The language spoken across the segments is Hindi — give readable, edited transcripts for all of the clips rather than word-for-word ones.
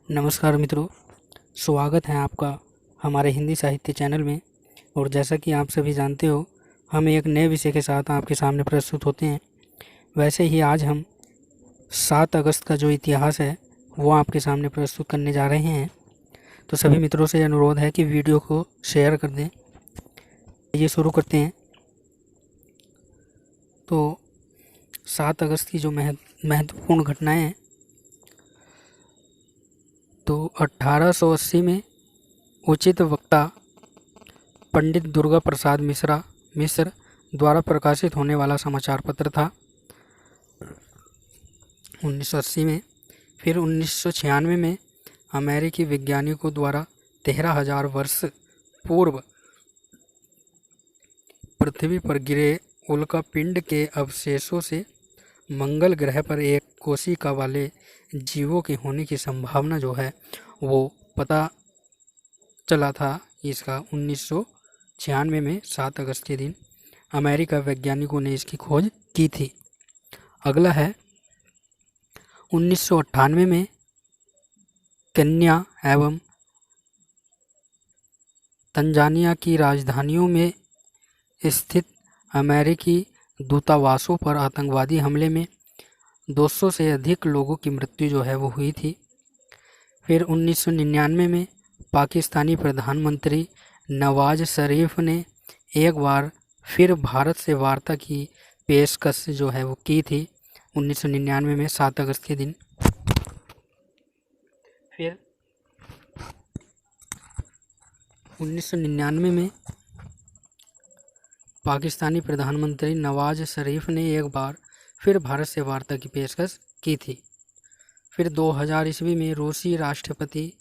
नमस्कार मित्रों, स्वागत है आपका हमारे हिंदी साहित्य चैनल में। और जैसा कि आप सभी जानते हो, हम एक नए विषय के साथ आपके सामने प्रस्तुत होते हैं। वैसे ही आज हम 7 अगस्त का जो इतिहास है वो आपके सामने प्रस्तुत करने जा रहे हैं। तो सभी मित्रों से अनुरोध है कि वीडियो को शेयर कर दें। ये शुरू करते हैं। तो 7 अगस्त की जो महत्वपूर्ण घटनाएं हैं, तो 1880 में उचित वक्ता पंडित दुर्गा प्रसाद मिश्र द्वारा प्रकाशित होने वाला समाचार पत्र था 1980 में। फिर 1996 में अमेरिकी वैज्ञानिकों द्वारा 13,000 वर्ष पूर्व पृथ्वी पर गिरे उल्कापिंड के अवशेषों से मंगल ग्रह पर एक कोशिका वाले जीवों के होने की संभावना जो है वो पता चला था। इसका 1996 में 7 अगस्त के दिन अमेरिका वैज्ञानिकों ने इसकी खोज की थी। अगला है 1998 में केन्या एवं तंजानिया की राजधानियों में स्थित अमेरिकी दूतावासों पर आतंकवादी हमले में 200 से अधिक लोगों की मृत्यु जो है वो हुई थी। फिर 1999 में पाकिस्तानी प्रधानमंत्री नवाज शरीफ ने एक बार फिर भारत से वार्ता की पेशकश जो है वो की थी 1999 में 7 अगस्त के दिन। फिर 1999 में पाकिस्तानी प्रधानमंत्री नवाज शरीफ ने एक बार फिर भारत से वार्ता की पेशकश की थी। फिर 2000 ईस्वी में रूसी राष्ट्रपति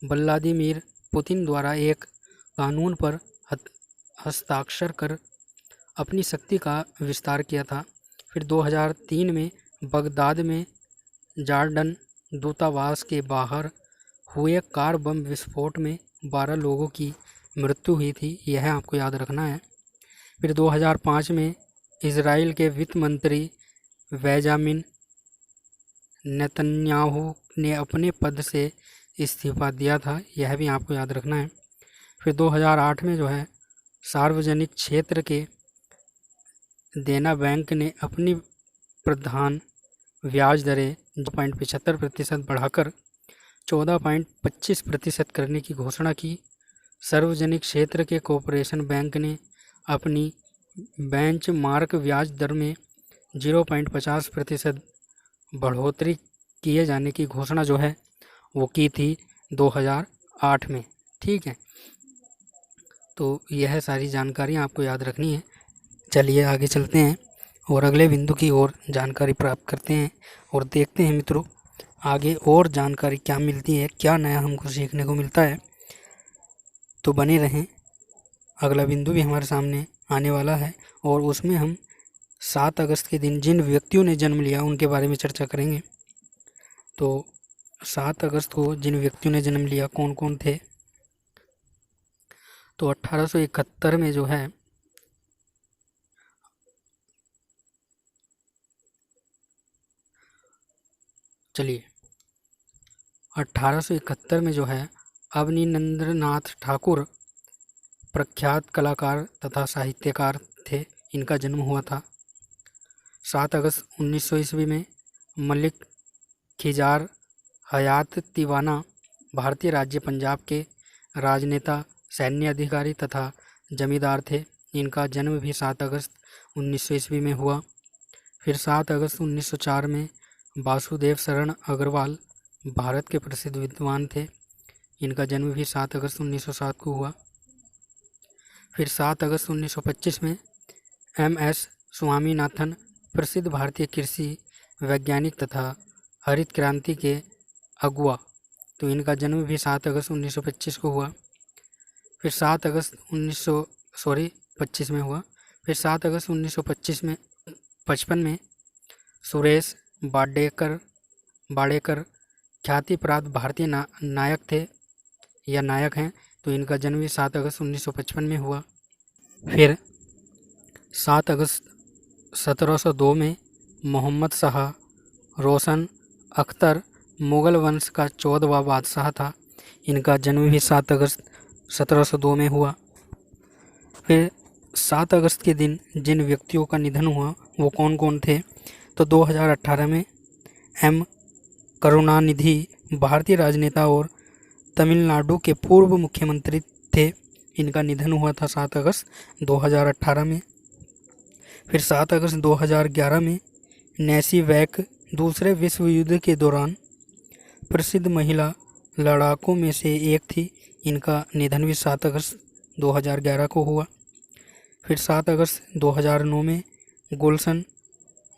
व्लादिमीर पुतिन द्वारा एक कानून पर हस्ताक्षर कर अपनी शक्ति का विस्तार किया था। फिर 2003 में बगदाद में जॉर्डन दूतावास के बाहर हुए कार बम विस्फोट में 12 लोगों की मृत्यु हुई थी, यह आपको याद रखना है। फिर 2005 में इजराइल के वित्त मंत्री बेंजामिन नेतन्याहू ने अपने पद से इस्तीफा दिया था, यह भी आपको याद रखना है। फिर 2008 में जो है सार्वजनिक क्षेत्र के देना बैंक ने अपनी प्रधान ब्याज दरें 0.75% बढ़ाकर 14.25% करने की घोषणा की। सार्वजनिक क्षेत्र के कॉरपोरेशन बैंक ने अपनी बेंचमार्क ब्याज दर में 0.50% बढ़ोतरी किए जाने की घोषणा जो है वो की थी 2008 में। ठीक है, तो यह सारी जानकारी आपको याद रखनी है। चलिए आगे चलते हैं और अगले बिंदु की ओर जानकारी प्राप्त करते हैं और देखते हैं मित्रों आगे और जानकारी क्या मिलती है, क्या नया हमको सीखने को मिलता है। तो बने रहें, अगला बिंदु भी हमारे सामने आने वाला है और उसमें हम 7 अगस्त के दिन जिन व्यक्तियों ने जन्म लिया उनके बारे में चर्चा करेंगे। तो 7 अगस्त को जिन व्यक्तियों ने जन्म लिया कौन कौन थे, तो 1871 में जो है चलिए 1871 में जो है अवनीन्द्रनाथ ठाकुर प्रख्यात कलाकार तथा साहित्यकार थे, इनका जन्म हुआ था। 7 अगस्त 1900 ईस्वी में मलिक खिजार हयात तिवाना भारतीय राज्य पंजाब के राजनेता, सैन्य अधिकारी तथा जमींदार थे, इनका जन्म भी 7 अगस्त 1900 ईस्वी में हुआ। फिर 7 अगस्त 1904 में वासुदेव शरण अग्रवाल भारत के प्रसिद्ध विद्वान थे, इनका जन्म भी 7 अगस्त 1907 को हुआ। फिर 7 अगस्त 1925 में MS स्वामीनाथन प्रसिद्ध भारतीय कृषि वैज्ञानिक तथा हरित क्रांति के अगुआ, तो इनका जन्म भी 7 अगस्त 1925 को हुआ। फिर 7 अगस्त 1925 में हुआ। फिर 7 अगस्त 1955 में सुरेश वाडेकर ख्याति प्राप्त भारतीय नायक थे या नायक हैं, तो इनका जन्म भी 7 अगस्त 1955 में हुआ। फिर 7 अगस्त 1702 में मोहम्मद शाह रोशन अख्तर मुगल वंश का 14वां बादशाह था। इनका जन्म भी 7 अगस्त 1702 में हुआ। फिर 7 अगस्त के दिन जिन व्यक्तियों का निधन हुआ वो कौन कौन थे, तो 2018 में एम करुणानिधि भारतीय राजनेता और तमिलनाडु के पूर्व मुख्यमंत्री थे। इनका निधन हुआ था 7 अगस्त 2018 में। फिर 7 अगस्त 2011 में नैसी वैक दूसरे विश्व युद्ध के दौरान प्रसिद्ध महिला लड़ाकों में से एक थी। इनका निधन भी 7 अगस्त 2011 को हुआ। फिर 7 अगस्त 2009 में गुलशन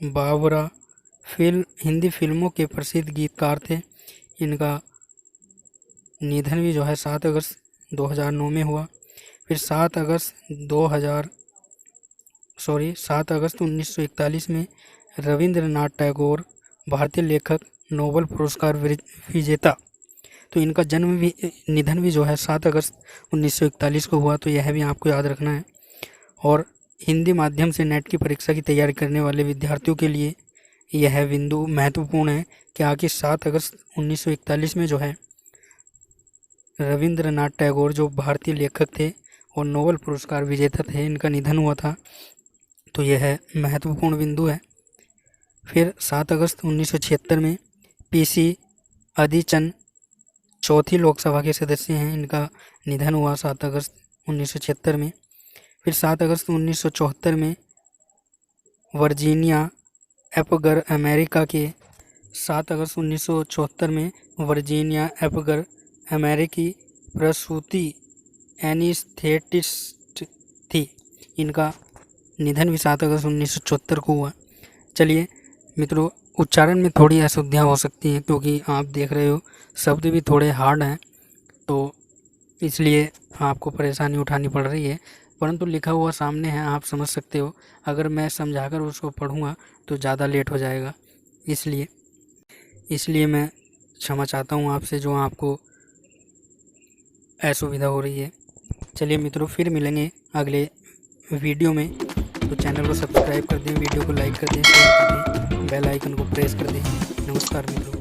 बावरा हिंदी फिल्मों के प्रसिद्ध गीतकार थे। इनका निधन भी 7 अगस्त 2009 में हुआ। फिर 7 अगस्त 1941 में रविंद्रनाथ टैगोर भारतीय लेखक नोबेल पुरस्कार विजेता, तो इनका निधन भी 7 अगस्त 1941 को हुआ। तो यह भी आपको याद रखना है। और हिंदी माध्यम से नेट की परीक्षा की तैयारी करने वाले विद्यार्थियों के लिए यह बिंदु महत्वपूर्ण है कि आखिर 7 अगस्त 1941 में रविंद्रनाथ टैगोर जो भारतीय लेखक थे और नोबेल पुरस्कार विजेता थे, इनका निधन हुआ था। तो यह महत्वपूर्ण बिंदु है। फिर 7 अगस्त 1976 में पीसी अदिचंद चौथी लोकसभा के सदस्य हैं। इनका निधन हुआ 7 अगस्त 1976 में। फिर 7 अगस्त 1974 में वर्जीनिया एपगर अमेरिका के 7 अगस्त 1974 में वर्जीनिया एपगर अमेरिकी प्रसूति एनीस्थेटिस्ट थी। इनका निधन भी 7 अगस्त 1974 को हुआ। चलिए मित्रों, उच्चारण में थोड़ी अशुद्धियाँ हो सकती हैं क्योंकि आप देख रहे हो शब्द भी थोड़े हार्ड हैं, तो इसलिए आपको परेशानी उठानी पड़ रही है, परंतु लिखा हुआ सामने है, आप समझ सकते हो। अगर मैं समझाकर उसको पढ़ूँगा तो ज़्यादा लेट हो जाएगा, इसलिए मैं क्षमा चाहता हूँ आपसे जो आपको असुविधा हो रही है। चलिए मित्रों, फिर मिलेंगे अगले वीडियो में। तो चैनल को सब्सक्राइब कर दें, वीडियो को लाइक कर दें, शेयर कर दें, बेल आइकन को प्रेस कर दें। नमस्कार मित्रों।